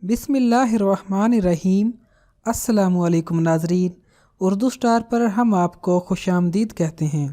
बिस्मिल्लाहिर्रहमानिर्रहीम। अस्सलामुअलैकुम नाज़रीन, उर्दू स्टार पर हम आपको खुशामदीद कहते हैं।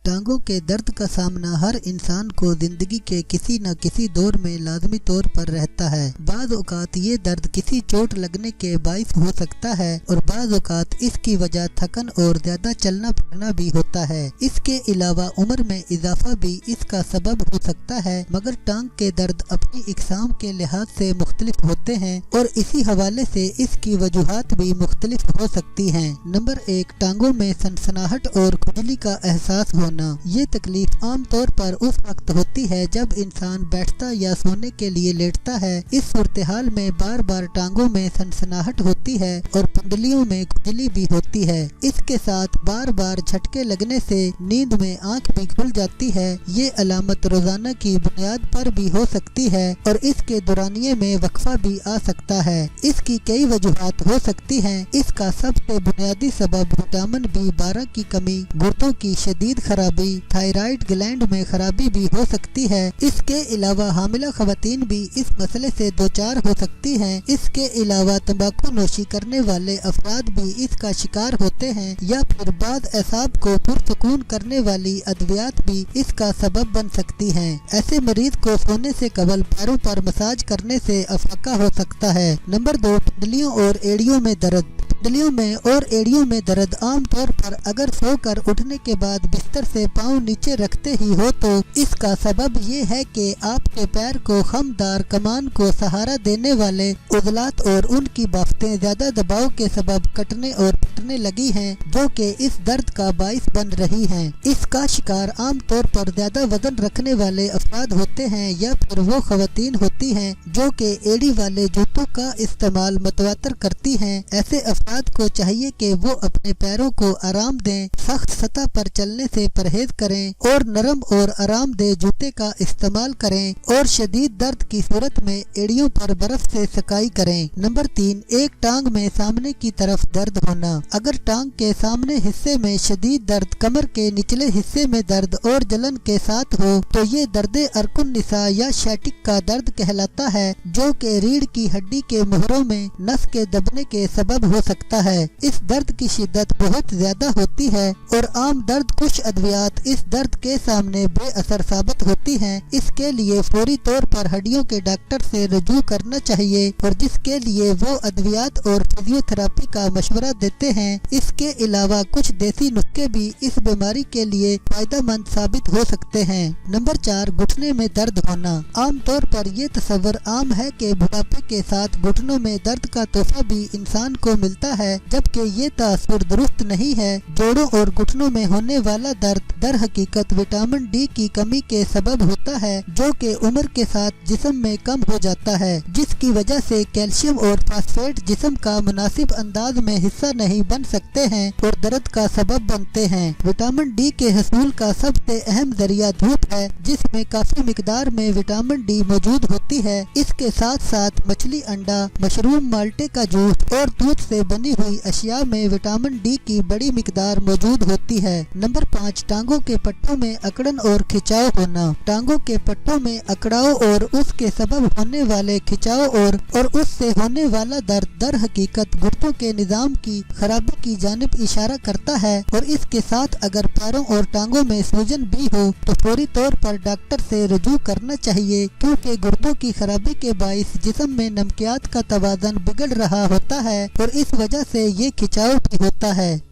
टांगों के दर्द का सामना हर इंसान को जिंदगी के किसी न किसी दौर में लाजमी तौर पर रहता है। बाज़ औक़ात ये दर्द किसी चोट लगने के बाइस हो सकता है और बाज़ औक़ात इसकी वजह थकन और ज्यादा चलना फिरना भी होता है। इसके अलावा उम्र में इजाफा भी इसका सबब हो सकता है, मगर टांग के दर्द अपनी इकसाम के लिहाज से मुख्तलिफ होते हैं और इसी हवाले से इसकी वजूहात भी मुख्तलिफ हो सकती हैं। नंबर 1, टांगों में सनसनाहट और खुजली का एहसास होना। ये तकलीफ आम तौर पर उस वक्त होती है जब इंसान बैठता या सोने के लिए लेटता है। इस सूरत-ए-हाल में बार बार टांगों में सनसनाहट होती है और पिंडलियों में खुजली भी होती है। इसके साथ बार बार झटके लगने से नींद में आंख भी खुल जाती है। ये अलामत रोजाना की बुनियाद पर भी हो सकती है और इसके दौरानिये में वक्फा भी आ सकता है। इसकी कई वजूहात हो सकती हैं। इसका सबसे बुनियादी सबब विटामिन B12 की कमी, गुर्दों की शदीद खराबी, थायराइड ग्लैंड में खराबी भी हो सकती है। इसके अलावा हामिला खवातीन भी इस मसले से दोचार हो सकती हैं। इसके अलावा तंबाकू नोशी करने वाले अफराद भी इसका शिकार होते हैं या फिर बाद एसाब को पुरसुकून करने वाली अद्वियात भी इसका सबब बन सकती हैं। ऐसे मरीज को सोने से कबल पैरों पर मसाज करने से अफाका हो सकता है। नंबर 2, पिंडलियों और एड़ियों में दर्द। पिंडलियों में और एड़ियों में दर्द आम तौर पर अगर सोकर उठने के बाद बिस्तर से पांव नीचे रखते ही हो तो इसका सबब ये है कि आपके पैर को खमदार कमान को सहारा देने वाले उज़लात और उनकी बाफ्तें ज्यादा दबाव के सबब कटने और फटने लगी हैं, जो कि इस दर्द का बाइस बन रही हैं। इसका शिकार आम तौर पर ज्यादा वजन रखने वाले अफराद होते हैं या फिर वो खवातीन होती हैं जो कि एड़ी वाले जूतों का इस्तेमाल मतवातर करती हैं। ऐसे अफराद को चाहिए कि वो अपने पैरों को आराम दें, सख्त सतह पर चलने से परहेज करें और नरम और आरामदेह जूते का इस्तेमाल करें और शदीद दर्द की सूरत में एड़ियों पर बर्फ से सकाई करें। नंबर 3, एक टांग में सामने की तरफ दर्द होना। अगर टांग के सामने हिस्से में शदीद दर्द, कमर के निचले हिस्से में दर्द और जलन के साथ हो तो ये दर्दे अरकुन निसा या शैटिक का दर्द कहलाता है, जो कि रीढ़ की हड्डी के मोहरों में नस के दबने के सबब हो सकता है। इस दर्द की शिद्दत बहुत ज्यादा होती है और आम दर्द कुछ अद्वियात इस दर्द के सामने बेअसर साबित होती हैं। इसके लिए फौरी तौर पर हड्डियों के डॉक्टर से रजू करना चाहिए और जिसके लिए वो अद्वियात और फिजियोथेरेपी का मशवरा देते हैं। इसके अलावा कुछ देसी नुस्खे भी इस बीमारी के लिए फायदेमंद साबित हो सकते हैं। नंबर 4, घुटने में दर्द होना। आम तौर पर ये तस्वर आम है कि बुढ़ापे के साथ घुटनों में दर्द का तोहफा भी इंसान को मिलता है, जबकि ये तासुर दुरुस्त नहीं है। जोड़ों और घुटनों में होने वाला दर्द दर हकीकत विटामिन D की कमी के सबब होता है, जो कि उम्र के साथ जिस्म में कम हो जाता है, जिसकी वजह से कैल्शियम और फास्फेट जिस्म का मुनासिब अंदाज में हिस्सा नहीं बन सकते हैं और दर्द का सबब बनते हैं। विटामिन D के हसूल का सबसे अहम जरिया धूप है, जिसमें काफी मिकदार में विटामिन D मौजूद होती है। इसके साथ साथ मछली, अंडा, मशरूम, माल्टे का जूस और दूध से बनी हुई अशिया में विटामिन D की बड़ी मिकदार मौजूद होती है। नंबर 5, टांगों के पट्टों में अकड़न और खिंचाव होना। टांगों के पट्टों में अकड़ाव और उसके सबब होने वाले खिंचाव और उससे होने वाला दर्द दर हकीकत गुर्दों के निजाम की खराबी की जानिब इशारा करता है और इसके साथ अगर पैरों और टांगों में सूजन भी हो तो फौरी तौर पर डॉक्टर से रजू करना चाहिए, क्योंकि गुर्दों की खराबी के बाइस जिस्म में नमकियात का तवाज़ुन बिगड़ रहा होता है और इस वजह से ये खिंचाव भी होता है।